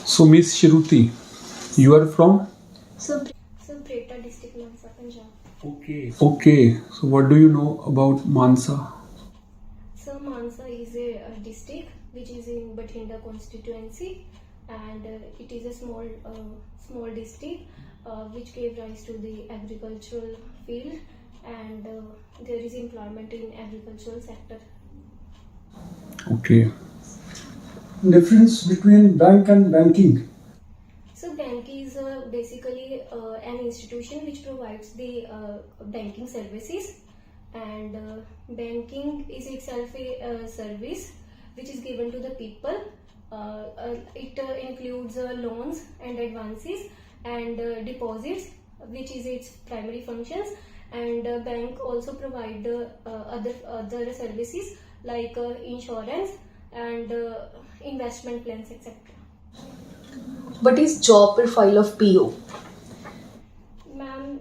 So, Miss Shruti, you are from? Breta district, Mansa, Punjab. Okay. So, what do you know about Mansa? So Mansa is a district which is in Bathinda constituency, and it is a small district which gave rise to the agricultural field, and there is employment in agricultural sector. Okay. Difference between bank and banking. So bank is basically an institution which provides the banking services, and banking is itself a service which is given to the people. It includes loans and advances and deposits, which is its primary functions, and bank also provide other services like insurance and investment plans, etc. What is job profile of PO? Ma'am,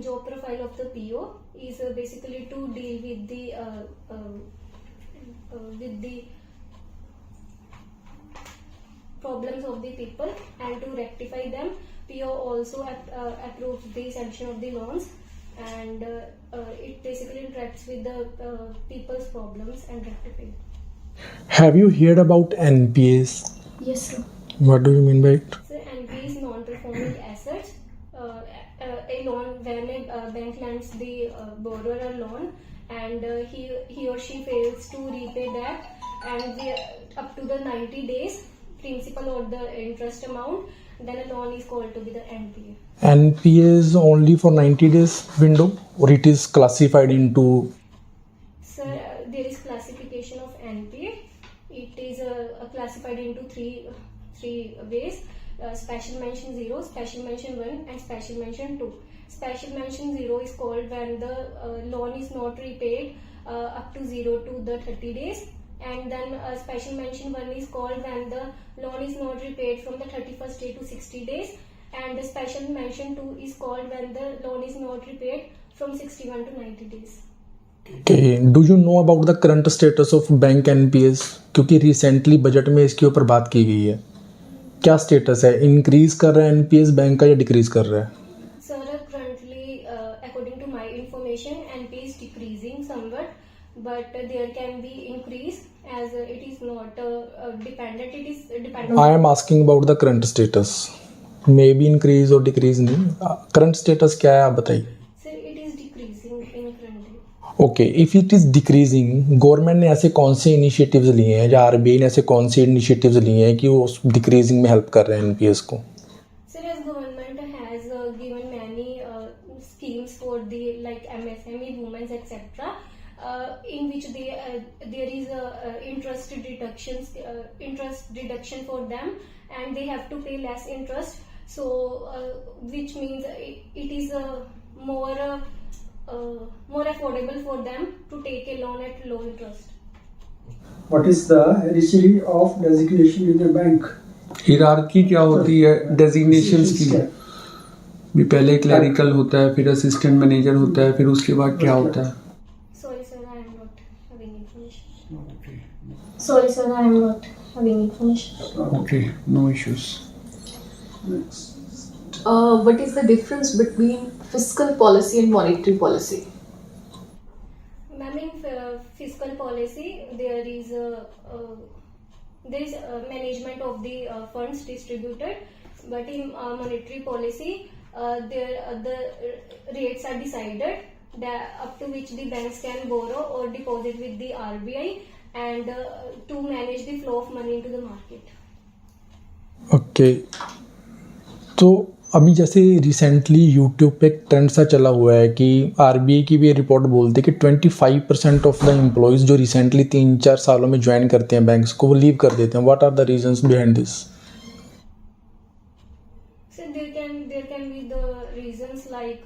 job profile of the PO is basically to deal with the problems of the people and to rectify them. PO also approves the sanction of the loans, and it basically interacts with the people's problems and rectify. Have you heard about NPAs? Yes, sir. What do you mean by it? So NPA is non-performing assets. A loan, when a bank lends the borrower a loan and he or she fails to repay that, and up to the 90 days principal or the interest amount, then a loan is called to be the NPA. NPA is only for 90 days window, or it is classified into? Sir, there is classification of NPA. It is classified into three ways: special mention 0, special mention 1, and special mention 2. Special mention 0 is called when the loan is not repaid up to 0 to the 30 days, and then special mention 1 is called when the loan is not repaid from the 31st day to 60 days, and the special mention 2 is called when the loan is not repaid from 61 to 90 days. Okay. Do you know about the current status of bank NPAs? क्योंकि recently budget में इसके ऊपर बात की गई है. क्या status है? इंक्रीज कर रहा है एनपीएस बैंक का या डिक्रीज कर रहा है? Sir, currently, according to my information, NPA is decreasing somewhat, but there can be increase as it is not dependent. It is dependent. I am asking about the current status. Maybe increase or decrease नहीं. Current status क्या है आप बताइए. Sir, it is decreasing in currently. Okay. If it is decreasing, government ने ऐसे कौन से initiatives लिए हैं या आरबीआई ने ऐसे कौन से इनिशिएटिव्स लिए हैं कि वो डिक्रीजिंग में हेल्प कर रहे हैं एनपीएस को? Sir, as government has given many schemes for the like MSME, women, etc. In which there is a interest deduction for them, and they have to pay less interest. So, which means it is more affordable for them to take a loan at low interest. What is the hierarchy of designation in a bank? Hierarchy क्या होती है designations की? भी पहले clerical होता है, फिर assistant manager होता है, फिर उसके बाद क्या होता है? Sorry, sir, I am not having information. Okay. Sorry, sir, I am not having information. Okay, no issues. What is the difference between fiscal policy and monetary policy? Ma'am, in fiscal policy, there is management of the funds distributed, but in monetary policy, the rates are decided that up to which the banks can borrow or deposit with the RBI, and to manage the flow of money into the market. Okay. तो अभी जैसे recently YouTube पे एक trend सा चला हुआ है कि आरबीआई की भी रिपोर्ट बोलती है कि 25% ऑफ द एम्प्लॉयज़ जो रिसेंटली 3-4 सालों में ज्वाइन करते हैं बैंक्स को, वो लीव कर देते हैं. What are the reasons behind this? So there can be the reasons like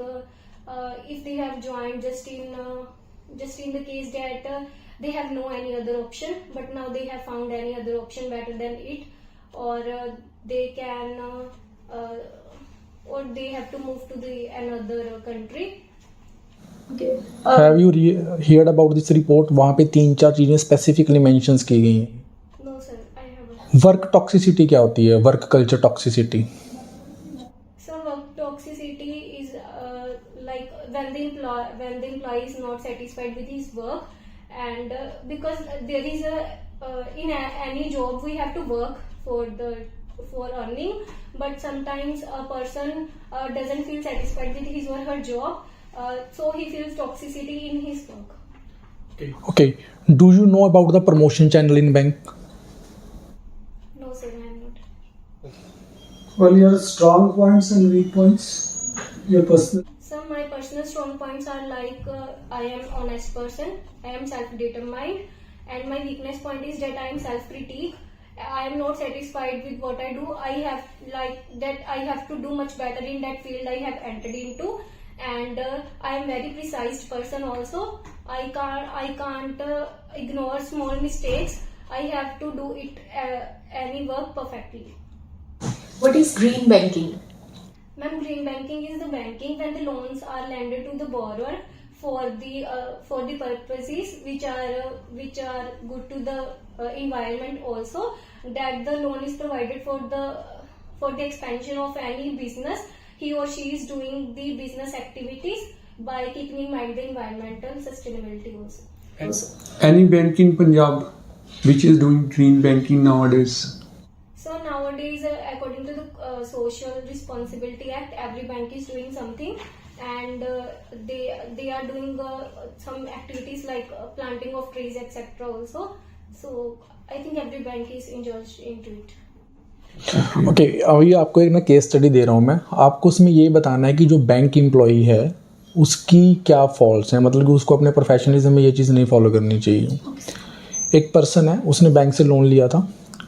if they have joined just in the case that they have no any other option, but now they have found any other option better than it, or they can or they have to move to the another country. Okay. Have you heard about this report? वहाँ पे 3-4 चीज़ें specifically mentions की गई हैं. No, sir, I work toxicity क्या होती है, work culture toxicity? So work toxicity is like when the employee is not satisfied with his work, and because there is any job we have to work for earning, but sometimes a person doesn't feel satisfied with his or her job, so he feels toxicity in his work. Okay. Do you know about the promotion channel in bank? No sir, I am not. Well, your strong points and weak points, your personal. So my personal strong points are like I am honest person, I am self-determined, and my weakness point is that I am self-critique. I am not satisfied with what I do. I have I have to do much better in that field I have entered into, and I am very precise person also. I can't ignore small mistakes. I have to do it any work perfectly. What is green banking? Ma'am, green banking is the banking when the loans are lended to the borrower for the purposes which are good to the environment also. That the loan is provided for the expansion of any business. He or she is doing the business activities by keeping in mind the environmental sustainability also. Any bank in Punjab which is doing green banking nowadays? So nowadays, according to the Social Responsibility Act, every bank is doing something, and they are doing some activities like planting of trees, etc. also. So I think every bank is indulged into it. Okay अभी आपको एक ना case study दे रहा हूँ मैं, आपको उसमें ये बताना है कि जो बैंक एम्प्लॉई है उसकी क्या फॉल्ट्स हैं, मतलब कि उसको अपने प्रोफेशनलिज्म में ये चीज़ नहीं फॉलो करनी चाहिए। एक पर्सन है, उसने बैंक से लोन लिया था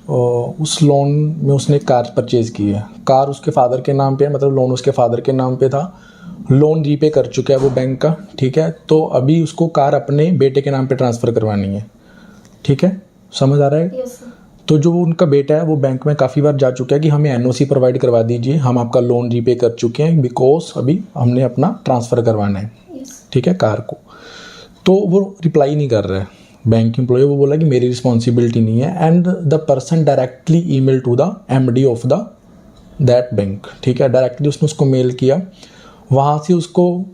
और उस लोन में उसने कार परचेज़ की है। कार उसके फादर के नाम पे है, मतलब लोन उसके फादर के नाम पे था, लोन रीपे कर चुका है वो बैंक का, ठीक है। तो अभी उसको कार अपने बेटे के नाम पे ट्रांसफ़र करवानी है, ठीक है, समझ आ रहा है? Yes, sir. तो जो उनका बेटा है वो बैंक में काफ़ी बार जा चुका है कि हमें एनओसी प्रोवाइड करवा दीजिए, हम आपका लोन रीपे कर चुके हैं बिकॉज अभी हमने अपना ट्रांसफ़र करवाना है, Yes. ठीक है, कार को। तो वो रिप्लाई नहीं कर रहा है बैंक एम्प्लॉय, वो बोला कि मेरी रिस्पॉन्सिबिलिटी नहीं है, and the person directly email to the MD of the that bank, ठीक है, डायरेक्टली उसने उसको मेल किया, वहाँ से उसको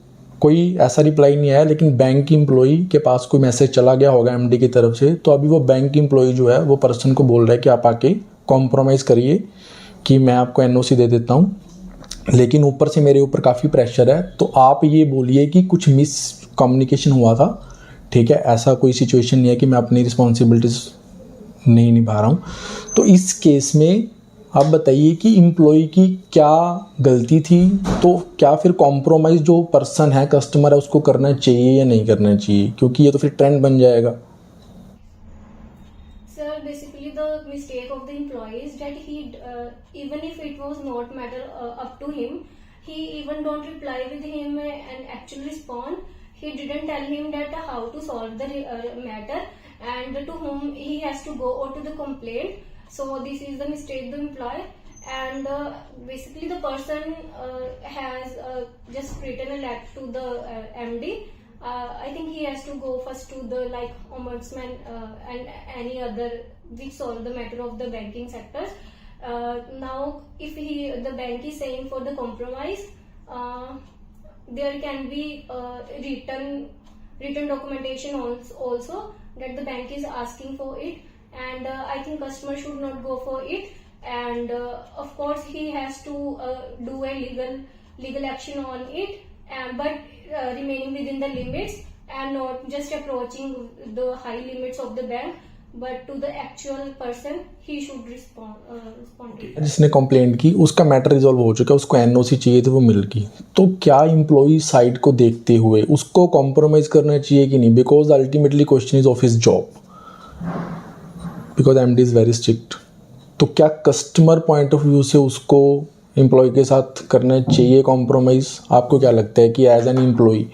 कोई ऐसा रिप्लाई नहीं आया, लेकिन बैंक एम्प्लॉई के पास कोई मैसेज चला गया होगा एमडी की तरफ से। तो अभी वो बैंक एम्प्लॉई जो है वो पर्सन को बोल रहा है कि आप आके कॉम्प्रोमाइज़ करिए कि मैं आपको एनओसी दे देता हूँ, लेकिन ऊपर से मेरे ऊपर काफ़ी प्रेशर है, तो आप ये बोलिए कि कुछ मिस कम्युनिकेशन हुआ था, ठीक है, ऐसा कोई सिचुएशन नहीं है कि मैं अपनी रिस्पॉन्सिबिलिटीज़ नहीं निभा रहा हूँ। तो इस केस में आप बताइए कि एम्प्लॉय की क्या गलती थी, तो क्या फिर कॉम्प्रोमाइज़ जो पर्सन है, कस्टमर है, उसको करना चाहिए या नहीं करना चाहिए, क्योंकि ये तो फिर ट्रेंड बन जाएगा। Sir, basically the mistake of the employee is that he, even if it was not matter up to him, he even don't reply with him and actually respond. He didn't tell him that how to solve the matter and to whom he has to go or to the complaint. So this is the mistake the employee, and basically the person has just written a letter to the MD. I think he has to go first to the ombudsman and any other which solve the matter of the banking sectors. Now, if the bank is saying for the compromise, there can be written documentation also that the bank is asking for it, and I think customer should not go for it. And of course, he has to do a legal action on it, but remaining within the limits and not just approaching the high limits of the bank, but to the actual person he should respond to. जिसने complaint की उसका matter resolve हो चुका है, उसको NOC चाहिए थी, वो मिल गई, तो क्या एम्प्लॉई साइड को देखते हुए उसको कॉम्प्रोमाइज़ करना चाहिए कि नहीं, because ultimately question is of his job, because MD is very strict. तो क्या कस्टमर पॉइंट ऑफ व्यू से उसको एम्प्लॉय के साथ करना चाहिए कॉम्प्रोमाइज़? आपको क्या लगता है कि एज एन एम्प्लॉय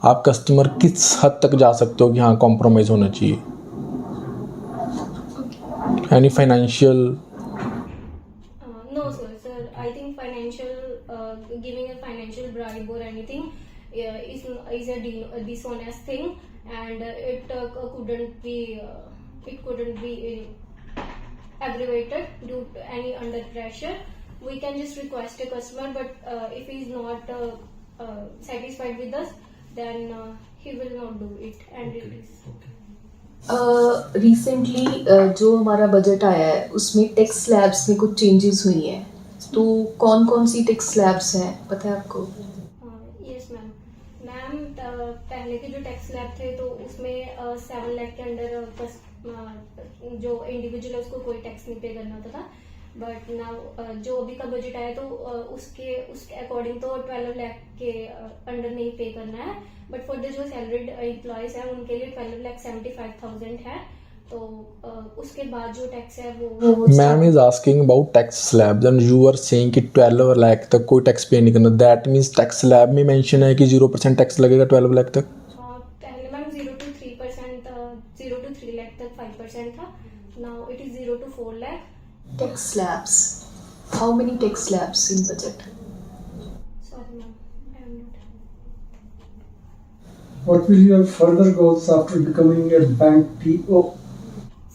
आप कस्टमर किस हद तक जा सकते हो कि हाँ कॉम्प्रोमाइज़ होना चाहिए? Any financial? No, sir. I think giving a financial bribe or anything is a dishonest thing, and it couldn't be aggravated due to any under pressure, we can just request a customer, but if he is not satisfied with us, then he will not do it, and it is. Recently जो हमारा budget आया है उसमें tax slabs में कुछ changes हुई हैं, तो कौन कौन सी टैक्स स्लैब्स हैं पता है आपको? यस मैम पहले के जो टैक्स स्लैब थे तो उसमें 7 लाख के अंडर जो इंडिविजुअल है उसको कोई टैक्स नहीं पे करना होता था, बट नाउ जो अभी का बजट आया तो उसके अकॉर्डिंग तो 12 लाख के अंडर नहीं पे करना है, बट फॉर द जो सैलरीड एम्प्लॉयज है उनके लिए 12,75,000 है, तो उसके बाद जो टैक्स है वो ma'am is asking about tax slabs and you are saying कि 12 लाख तक कोई टैक्स पे नहीं करना, दैट मींस टैक्स स्लैब में मेंशन है कि 0% टैक्स लगेगा 12 लाख तक? पहले मैम 0 to 3%, 0 to 3 लाख तक 5% था, now it is 0 to 4 lakh. Tax slabs. How many tax slabs in budget? Sorry ma'am, I am not. What will your further goals after becoming a bank PO?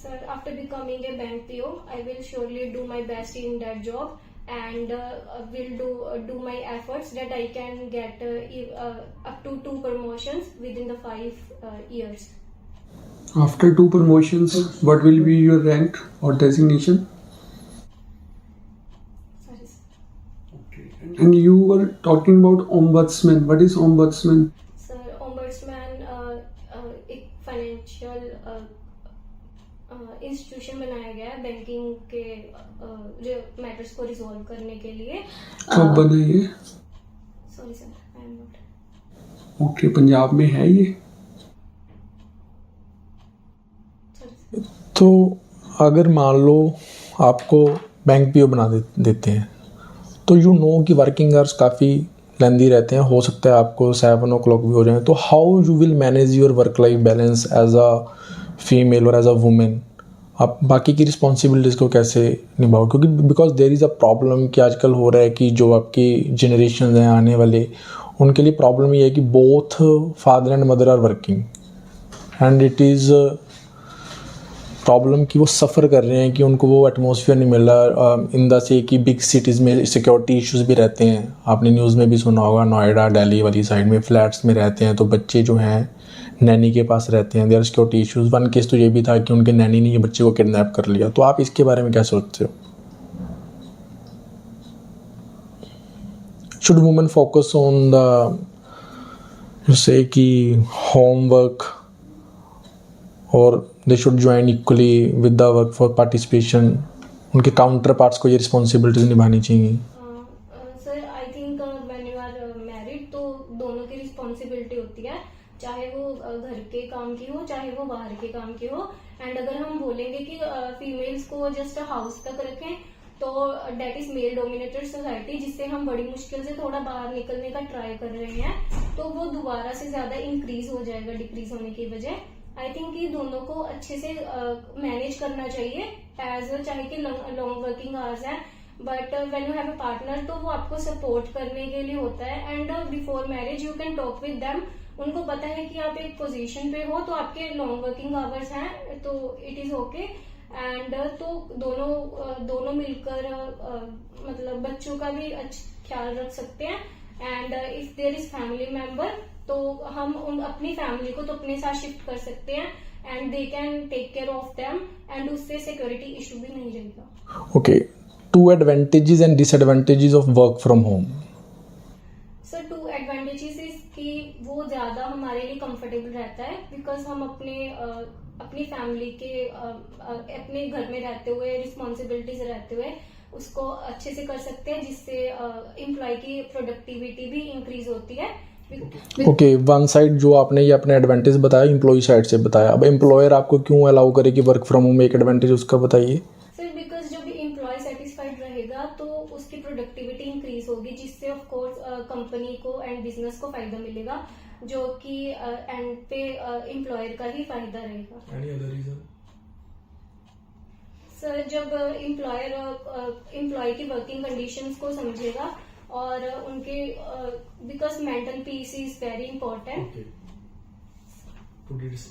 Sir, after becoming a bank PO, I will surely do my best in that job, and will do my efforts that I can get up to 2 promotions within the 5 years. After 2 promotions, what will be your rank or designation? Sorry sir. And you were talking about ombudsman. What is ombudsman? Sir, ombudsman एक financial institution बनाया गया है banking के matters को resolve करने के लिए. कब बना ये? Sorry sir, I am not. Okay, Punjab में है ये? तो अगर मान लो आपको बैंक पीओ बना देते हैं तो यू नो कि वर्किंग आवर्स काफ़ी लेंदी रहते हैं, हो सकता है आपको 7 o'clock भी हो जाए, तो how you will manage your work life balance as a female और एज अ वुमेन? आप बाकी की रिस्पॉन्सिबिलिटीज़ को कैसे निभाओ? क्योंकि because there is a problem कि आजकल हो रहा है कि जो आपकी जनरेशन हैं आने वाले, उनके लिए प्रॉब्लम ये है कि both father and mother are working and it is problem कि वो सफ़र कर रहे हैं कि उनको वो एटमॉस्फेयर नहीं मिल रहा इन द से कि बिग सिटीज़ में सिक्योरिटी इश्यूज़ भी रहते हैं. आपने न्यूज़ में भी सुना होगा, नोएडा दिल्ली वाली साइड में फ्लैट्स में रहते हैं तो बच्चे जो हैं नैनी के पास रहते हैं, there security issues. One case तो ये भी था कि उनके नैनी ने ये बच्चे को किडनैप कर लिया. तो आप इसके बारे में क्या सोचते हो? Should women focus on the जैसे कि होमवर्क और they should join equally with the work for participation? उनके काउंटर पार्ट्स को ये रिस्पॉन्सिबिलिटीज निभानी चाहिए. Sir I think when you are married तो दोनों की रिस्पॉन्सिबिलिटी होती है, चाहे वो घर के काम की हो चाहे वो बाहर के काम की हो. एंड अगर हम बोलेंगे कि फीमेल्स को जस्ट हाउस तक रखें तो that is male dominated society, जिससे हम बड़ी मुश्किल से थोड़ा बाहर निकलने का ट्राई कर रहे हैं, तो वो दोबारा से ज्यादा इंक्रीज हो जाएगा डिक्रीज होने की वजह. आई थिंक कि दोनों को अच्छे से मैनेज करना चाहिए एज चाहे कि लॉन्ग वर्किंग आवर्स है, but when you have a partner तो वो आपको सपोर्ट करने के लिए होता है. And before marriage you can talk with them, उनको पता है कि आप एक पोजीशन पे हो तो आपके लॉन्ग वर्किंग आवर्स हैं तो इट इज ओके. एंड तो दोनों मिलकर मतलब बच्चों का भी अच्छा ख्याल रख सकते हैं. And if there is family member तो हम अपनी फैमिली को तो अपने साथ शिफ्ट कर सकते हैं and they can take care of them and उससे सिक्योरिटी इशू भी नहीं रहेगा. Okay, 2 advantages and disadvantages of work from home. सर 2 एडवांटेजेस इज कि वो ज्यादा हमारे लिए कंफर्टेबल रहता है बिकॉज हम अपनी फैमिली के अपने घर में रहते हुए रिस्पॉन्सिबिलिटीज रहते हुए उसको अच्छे से कर सकते हैं, जिससे एम्प्लॉय की प्रोडक्टिविटी भी इंक्रीज होती है. ओके, वन साइड जो आपने ये अपने एडवांटेज बताया, एम्प्लॉय साइड से बताया. अब एम्प्लॉयर आपको क्यों अलाउ करे कि वर्क फ्रॉम होम, एक एडवांटेज उसका बताइए. सर बिकॉज जब एम्प्लॉय सेटिस्फाइड रहेगा तो उसकी प्रोडक्टिविटी इंक्रीज होगी, जिससे ऑफ कोर्स कंपनी को एंड बिजनेस को फायदा मिलेगा, जो कि एंड पे एम्प्लॉयर का ही फायदा रहेगा. Any other reason? सर जब एम्प्लॉय की वर्किंग कंडीशंस को समझेगा और उनके because mental peace is very important.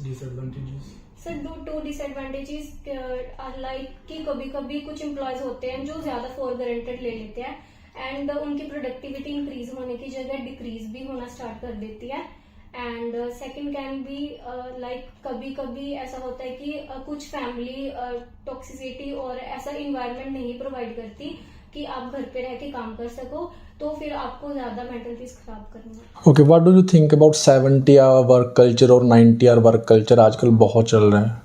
Disadvantages? Sir two disadvantages like कि कभी कभी कुछ एम्प्लॉयज होते हैं जो ज्यादा फॉर ग्रांटेड ले लेते हैं एंड उनकी प्रोडक्टिविटी इंक्रीज होने की जगह डिक्रीज भी होना स्टार्ट कर देती है। And second can be like कभी कभी ऐसा होता है कि कुछ फैमिली टॉक्सिसिटी और ऐसा इन्वायरमेंट नहीं प्रोवाइड करती कि आप घर पे रह के काम कर सको, तो फिर आपको ज्यादा मेंटल पीस खराब करना है। Okay, what do you think about 70 hour work culture और 90 आवर वर्क कल्चर? आजकल बहुत चल रहा है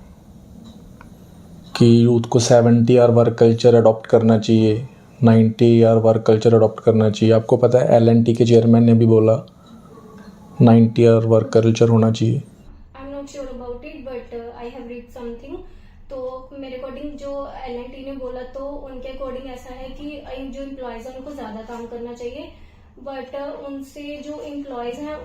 कि यूथ को 70 आवर वर्क कल्चर अडॉप्ट करना चाहिए, 90 आवर वर्क कल्चर अडॉप्ट करना चाहिए। आपको पता है L&T के चेयरमैन ने भी बोला 90 आवर वर्क कल्चर होना चाहिए। आई am not sure about it but I have read something. तो मेरे अकॉर्डिंग जो L&T ने बोला तो उनके अकॉर्डिंग ऐसा है कि जो एम्प्लॉयज है उनको ज्यादा काम करना चाहिए, बट उनसे जो एम्प्लॉयज हैं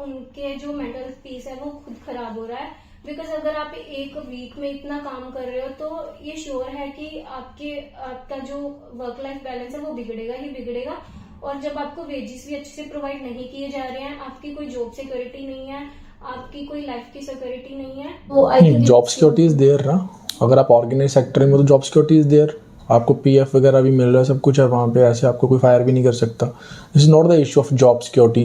उनके जो मेंटल पीस है वो खुद खराब हो रहा है। बिकॉज अगर आप एक वीक में इतना काम कर रहे हो तो ये श्योर है कि आपका जो वर्क लाइफ बैलेंस है वो बिगड़ेगा ही बिगड़ेगा। और जब आपको वेजेस भी अच्छे से प्रोवाइड नहीं किए जा रहे हैं, आपकी कोई जॉब सिक्योरिटी नहीं है, आपकी कोई लाइफ की सिक्योरिटी नहीं है। वो I think job security is there ना, अगर आप ऑर्गेनाइज सेक्टर में तो जॉब सिक्योरिटी इज देयर, आपको PF वगैरह भी मिल रहा है, सब कुछ है वहाँ पे, ऐसे आपको कोई फायर भी नहीं कर सकता। This is not the issue of job security,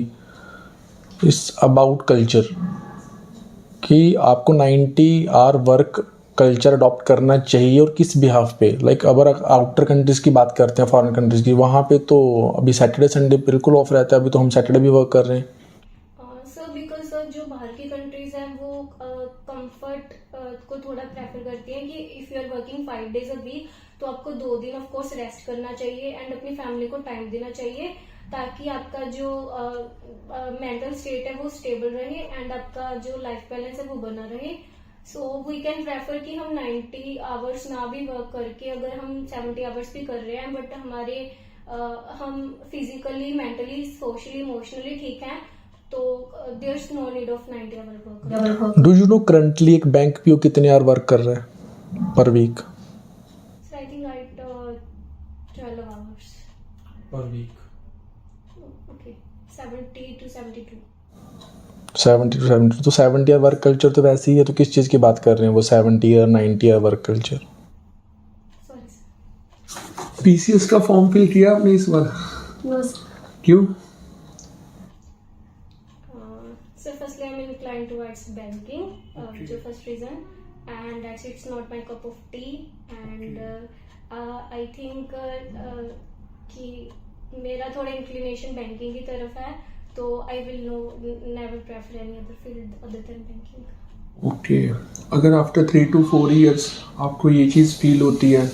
it's about culture कि आपको 90 आवर वर्क कल्चर अडॉप्ट करना चाहिए और किस बिहाफ पे। लाइक अगर आउटर कंट्रीज की बात करते हैं, फॉरेन कंट्रीज की, वहाँ पे तो अभी सैटरडे संडे बिल्कुल ऑफ रहता है। अभी तो हम सैटरडे भी वर्क कर रहे हैं। सर बिकॉज जो बाहर की कंट्रीज हैं वो कंफर्ट को थोड़ा प्रेफर करती हैं कि if you are working 5 days a week तो आपको 2 दिन ऑफ कोर्स रेस्ट करना चाहिए एंड अपनी फैमिली को टाइम देना चाहिए, ताकि आपका जो मेंटल स्टेट है वो स्टेबल रहे एंड आपका जो लाइफ बैलेंस है वो बना रहे। सो वी कैन प्रेफर कि हम 90 आवर्स ना भी वर्क करके अगर हम 70 आवर्स भी कर रहे हैं बट हमारे हम फिजिकली मेंटली सोशली इमोशनली ठीक हैं, तो there is no need of 90 hour work. Do you know currently एक बैंक PO कितने आवर वर्क कर रहा है per week? So I think right 12 hours per week. Okay 70 to 72। 70 to 72, तो 70 hour work culture तो वैसे ही है, तो किस चीज़ की बात कर रहे हैं वो 70 और 90 hour work culture? Sorry sir. PCS का फॉर्म फिल किया आपने इस बार? क्यों? So firstly, I'm inclined towards banking, जो first reason, and actually it's not my cup of tea, and I think कि मेरा थोड़ा inclination banking की तरफ है, तो I will never prefer any other field other than banking. Okay, अगर after 3 to 4 years आपको ये चीज़ फील होती है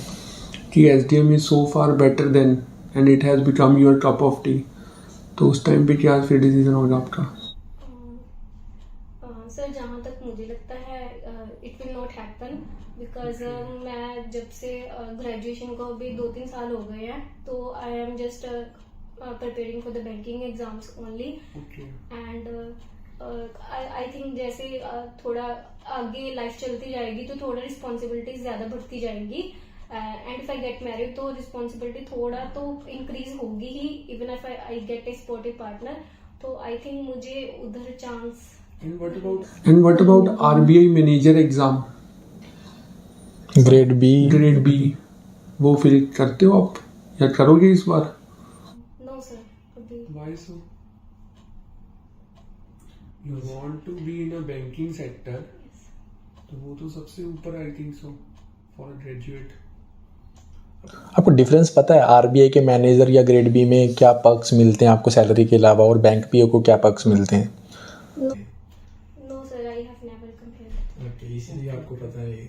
कि SDM is so far better than and it has become your cup of T, तो उस टाइम पे क्या फिर डिसीजन होगा आपका? सर जहाँ तक मुझे लगता है it will not happen, because मैं जब से ग्रेजुएशन को अभी 2-3 साल हो गए हैं, तो I am just preparing for the banking exams only, and I think जैसे थोड़ा आगे लाइफ चलती जाएगी तो थोड़ा रिस्पॉन्सिबिलिटीज ज्यादा बढ़ती जाएगी, and if I get married तो रिस्पॉन्सिबिलिटी थोड़ा तो इंक्रीज होगी ही, even if I get a supportive partner, तो आई थिंक मुझे उधर chance. And what about RBI manager exam grade B? वो फिल करते हो आप या करोगे इस बार? नो सर, अभी। Why so? You want to be in a banking sector, तो वो तो सबसे ऊपर I think so for graduate. आपको डिफरेंस पता है RBI के मैनेजर या ग्रेड B में क्या पर्क्स मिलते हैं आपको सैलरी के अलावा, और बैंक PO को क्या पर्क्स मिलते हैं? No sir, I have never compared. Okay, इसलिए आपको पता है।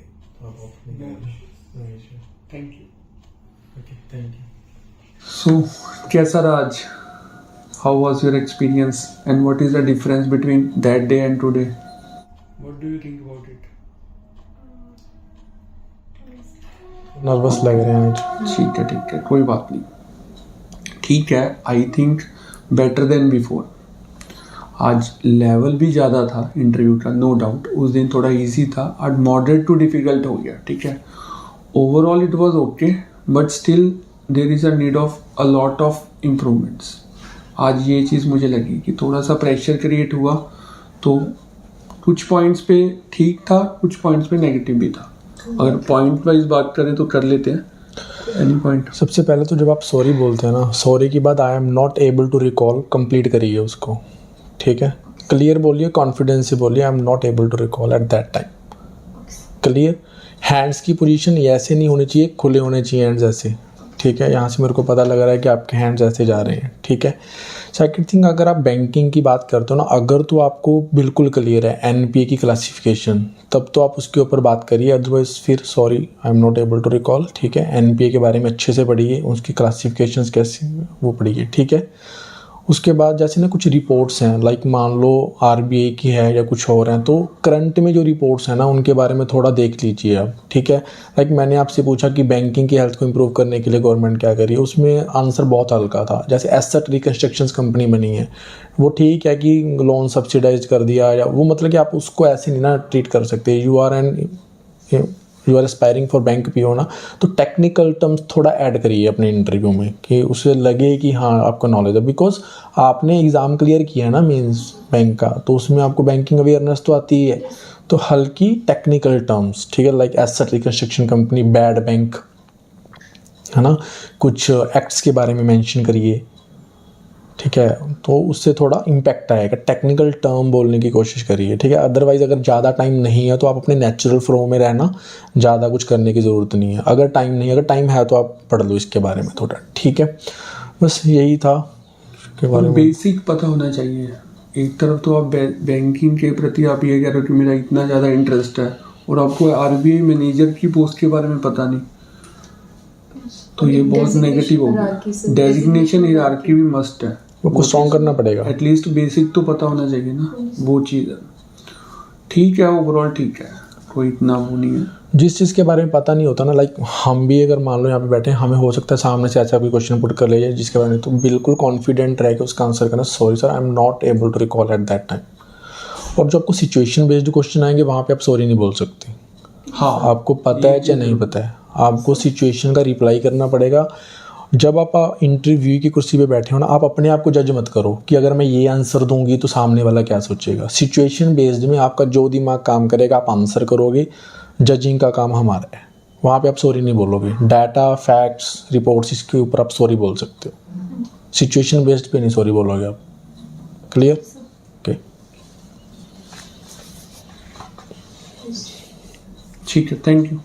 Thank you. Okay, thank you. So कैसा रहा आज? How was your experience and what is the difference between that day and today? What do you think about it? Nervous लग रहे हैं आज। ठीक है, कोई बात नहीं, ठीक है। I think better than before. आज लेवल भी ज़्यादा था इंटरव्यू का, नो डाउट। उस दिन थोड़ा इजी था, आज मॉडरेट टू डिफिकल्ट हो गया, ठीक है। Overall it was okay, but still there is a need of a lot of improvements. आज ये चीज़ मुझे लगी कि थोड़ा सा प्रेशर क्रिएट हुआ, तो कुछ पॉइंट्स पे ठीक था, कुछ पॉइंट्स पे नेगेटिव भी था। अगर पॉइंट वाइज बात करें तो कर लेते हैं एनी पॉइंट। सबसे पहले तो जब आप सॉरी बोलते हैं ना, सॉरी के बाद I am not able to recall complete करिए उसको, ठीक है। क्लियर बोलिए, कॉन्फिडेंस से बोलिए, I am not able to recall at that time. Clear. Hands की पोजीशन ऐसे नहीं होनी चाहिए, खुले होने चाहिए हैंड्स ऐसे, ठीक है। यहाँ से मेरे को पता लग रहा है कि आपके हैंड्स ऐसे जा रहे हैं, ठीक है। सेकंड थिंग, अगर आप बैंकिंग की बात करते हो ना, अगर तो आपको बिल्कुल क्लियर है एनपीए की क्लासिफिकेशन, तब तो आप उसके ऊपर बात करिए, अदरवाइज फिर sorry I am not able to recall, ठीक है। एनपीए के बारे में अच्छे से पढ़िए, उसकी क्लासिफिकेशंस कैसी वो पढ़िए, ठीक है। उसके बाद जैसे ना कुछ रिपोर्ट्स हैं, लाइक मान लो आरबीआई की है या कुछ और हैं, तो करंट में जो रिपोर्ट्स हैं ना उनके बारे में थोड़ा देख लीजिए आप, ठीक है। लाइक मैंने आपसे पूछा कि बैंकिंग की हेल्थ को इम्प्रूव करने के लिए गवर्नमेंट क्या करी है, उसमें आंसर बहुत हल्का था। जैसे एसेट रिकंस्ट्रक्शन कंपनी बनी है, वो ठीक है कि लोन सब्सिडाइज कर दिया, या वो मतलब कि आप उसको ऐसे नहीं ना ट्रीट कर सकते। You are aspiring for bank PO ना, तो टेक्निकल टर्म्स थोड़ा ऐड करिए अपने इंटरव्यू में कि उसे लगे कि हाँ आपका नॉलेज है, बिकॉज आपने एग्ज़ाम क्लियर किया है ना मींस बैंक का, तो उसमें आपको बैंकिंग अवेयरनेस तो आती ही है। तो हल्की टेक्निकल टर्म्स, ठीक है, like asset reconstruction company, bad bank, है ना, कुछ एक्ट्स के बारे में मेंशन करिए, ठीक है। तो उससे थोड़ा इम्पैक्ट आएगा। टेक्निकल टर्म बोलने की कोशिश करिए, ठीक है। अदरवाइज़ अगर ज़्यादा टाइम नहीं है तो आप अपने नेचुरल फ्लो में रहना, ज़्यादा कुछ करने की ज़रूरत नहीं है। अगर टाइम नहीं है, अगर टाइम है तो आप पढ़ लो इसके बारे में थोड़ा, ठीक है। बस यही था इसके बारे में। बेसिक पता होना चाहिए। एक तरफ तो आप बैंकिंग के प्रति आप ये कह रहे हो कि मेरा इतना ज़्यादा इंटरेस्ट है, और आपको आरबीआई मैनेजर की पोस्ट के बारे में पता नहीं, तो ये बहुत नेगेटिव हो गया। डेजिग्नेशन हियरार्की भी मस्ट है, वो कुछ सॉन्ग करना पड़ेगा। एटलीस्ट बेसिक तो पता होना चाहिए ना, वो चीज़ है। ठीक है, ओवरऑल ठीक है, कोई इतना वो नहीं है। जिस चीज़ के बारे में पता नहीं होता ना, लाइक हम भी अगर मान लो यहाँ पे बैठे हैं, हमें हो सकता है सामने से ऐसा कोई क्वेश्चन पुट कर ले जाए जिसके बारे में, तो बिल्कुल कॉन्फिडेंट रह के उसका आंसर करना, sorry sir I am not able to recall at that time. और जो आपको सिचुएशन बेस्ड क्वेश्चन आएंगे वहाँ पे आप सॉरी नहीं बोल सकते। हाँ, आपको पता है चाहे नहीं पता है, आपको सिचुएशन का रिप्लाई करना पड़ेगा। जब आप इंटरव्यू की कुर्सी पे बैठे हो ना, आप अपने आप को जज मत करो कि अगर मैं ये आंसर दूंगी तो सामने वाला क्या सोचेगा। सिचुएशन बेस्ड में आपका जो दिमाग काम करेगा आप आंसर करोगे, जजिंग का काम हमारा है। वहाँ पे आप सॉरी नहीं बोलोगे। डाटा, फैक्ट्स, रिपोर्ट्स, इसके ऊपर आप सॉरी बोल सकते हो, सिचुएशन बेस्ड पे नहीं सॉरी बोलोगे आप। क्लियर? ओके, ठीक है, थैंक यू।